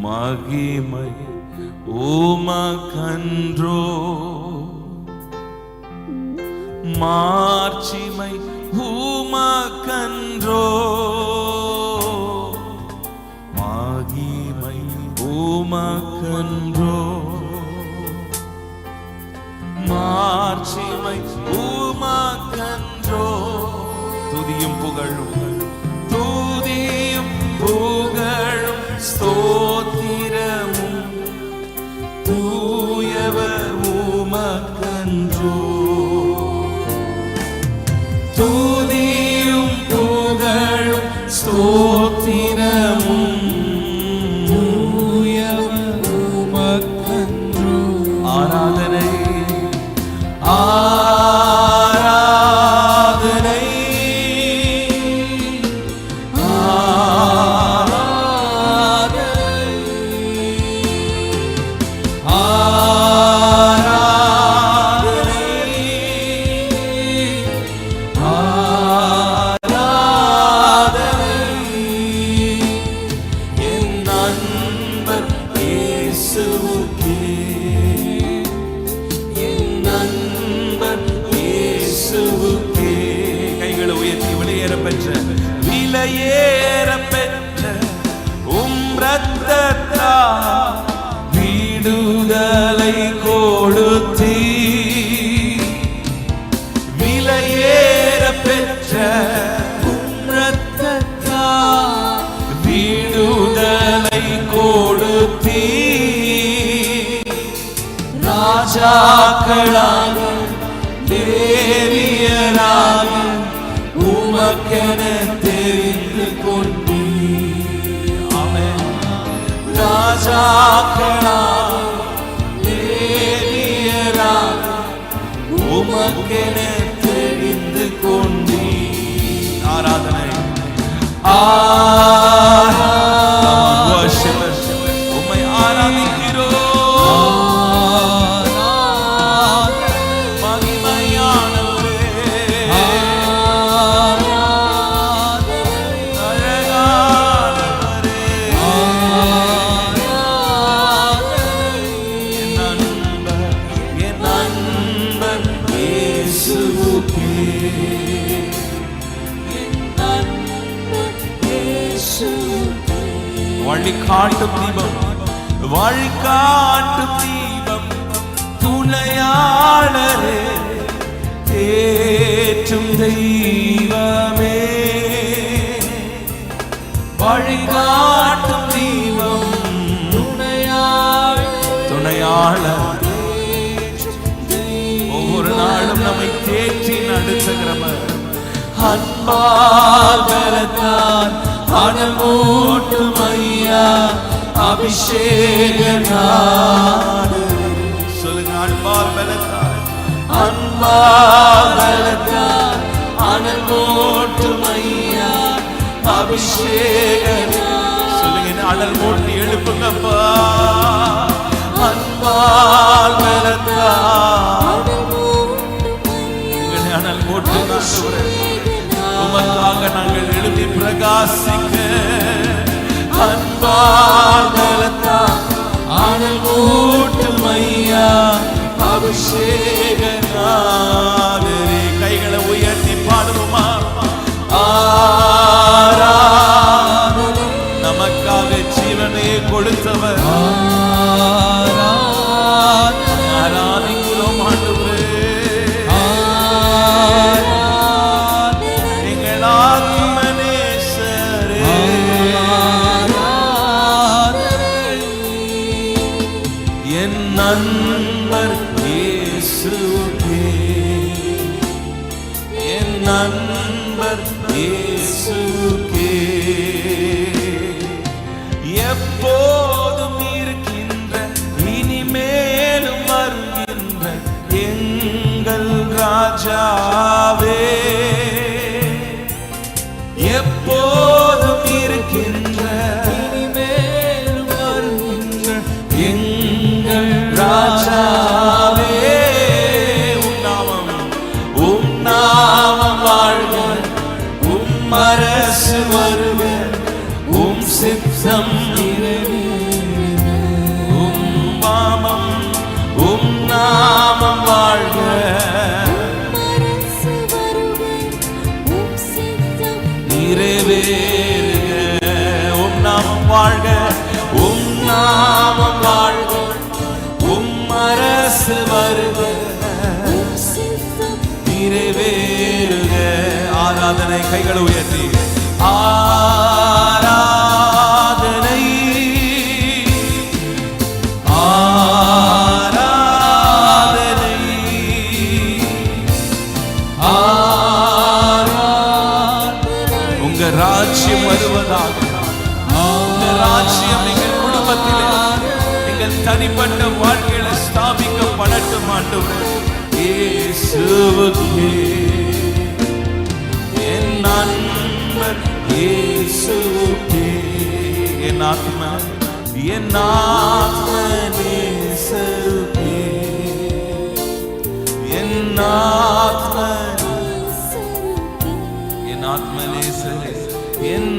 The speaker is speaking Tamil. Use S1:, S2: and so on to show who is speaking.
S1: மகிமை உமக்கன்றோ, மாட்சிமை உமக்கன்றோ, மகிமை உமக்கன்றோ, மாட்சிமை உமக்கன்றோ. துதியும் புகழும், துதியும் புகழும் ஸ்தோத்திரமும் தூயவர் உமக்கன்றோ. துதியும் புகழும் ஸ்தோத்திரமும் தூயவர் உமக்கன்றோ. ஆராதனை ஆராதனை விலையேற பெற்ற உம் இரத்தத்தால் விடுதலை கொடுத்தீ. விலையேற பெற்ற உம் இரத்தத்தால் விடுதலை கொடுத்தீ. ராஜாக்களாக தேவியராக உமக்கென தெரிந்து கொண்டீ. ஆமென். ராஜாக்களாக தேவியராக உமக்கென தெரிந்து கொண்டீ. ஆராதனை உம்மை ஆராதிக்கிறோம். வழிகாட்டும் தீபம், வழிகாட்டும் தீபம், துணையாளரே, தேற்றும் தெய்வமே. வழிகாட்டும் தீபம், துணையாளர், ஒவ்வொரு நாளும் நம்மை தேற்றி நடத்துகிறவர். அன்பால் பலத்தால் அனமூட்டும் ஐயா அபிஷேக நாடு. சொல்லுங்க, அன்பால் பலத்தால், அன்பால் பலத்தால் அனமூட்டும் ஐயா அபிஷேக. சொல்லுங்க, அனல் மூட்டி எழுப்புங்கப்பா. அன்பால் பலத்தால் அனல் மூட்டு உமக்காக நாங்கள் எழுதி பிரகாசிக்க. அன்பால் பலத்தால் அனல் மூட்டும் ஐயா அபிஷேக நாதரே. கைகளை உயர்த்தி பாடுவோமா? ஆராதனை, நமக்காக ஜீவனையே கொடுத்தவர். ஆராதிக்கிறோம் ஆண்டவரே. நண்பர் இயேசுவே, என் நண்பர் இயேசுவே, எப்போதும் இருக்கின்ற இனிமேலும் வருகின்ற எங்கள் ராஜாவே. எப்போதும் இருக்கின்ற இனிமேலும் வருகின்ற எங்கள் ராஜாவே. உம் நாமம் வாழ்க, உம் அரசு வருக, உம் சித்தம் நிறைவேறுக. உம் நாமம் வாழ்க, உம் அரசு வருக, நிறைவேறுக. ஆராதனை, கைகளை உயர்த்தி ஆராதனை, ஆராதனை, உங்க ராஜ்யம் வருவதாக. உங்க ராஜ்யம் எங்கள் குடும்பத்திலே, எங்கள் தனிப்பட்ட வாழ்க்கையில ஸ்தாபிக்கப்படட்டும் ஆண்டவரே. இயேசுவுக்கே என் நண்பர், இயேசுவுக்கே என் ஆத்மா, என் ஆத்ம நேசருக்கே, என் ஆத்ம, என் ஆத்ம நேசரே, என்